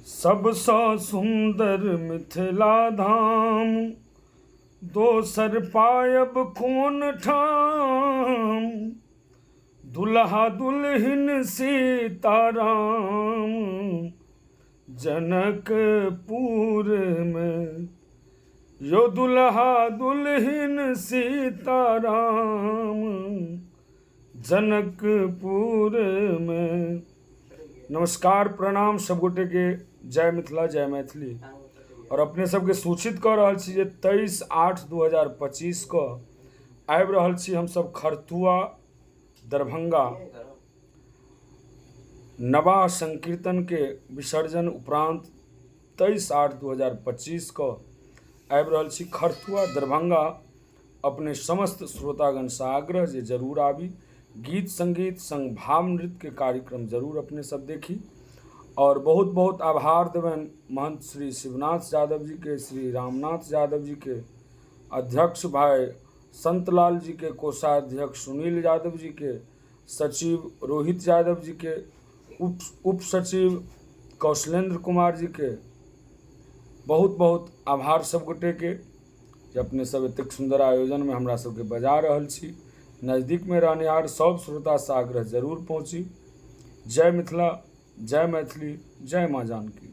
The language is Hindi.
सबसँ सुन्दर मिथिला धाम, दोसर पायब कोन ठाम। दुल्हा दुल्हिन सीताराम, जनकपुर में। यो दुल्हा दुल्हिन सीताराम, जनकपुर में। नमस्कार प्रणाम सब गोटे के, जय मिथिला जय मैथिली। और अपने सबके सूचित कर रहल छी जे 23/8/2025 को आबि रहल छी हम सब खरथुआ दरभंगा नवा संकीर्तन के विसर्जन उपरांत 23/8/2025 को आबि रहल छी खरथुआ दरभंगा। अपने समस्त श्रोतागण से आग्रह जे जरूर आबी, गीत संगीत संग भाव नृत्य के कार्यक्रम जरूर अपने सब देखी। और बहुत बहुत आभार देवन महंत श्री शिवनाथ यादव जी के, श्री रामनाथ यादव जी के, अध्यक्ष भाई संतलाल जी के, कोषाध्यक्ष सुनील यादव जी के, सचिव रोहित यादव जी के, उप सचिव कौशलेंद्र कुमार जी के। बहुत बहुत आभार सब गोटे के जे अपने सब एतेक सुंदर आयोजन में हमरा सबके बजा रहल छी। नज़दीक में रहनिहार सब श्रोता से आग्रह जरूर पहुँची। जय मिथिला जय मैथिली जय माँ जानकी।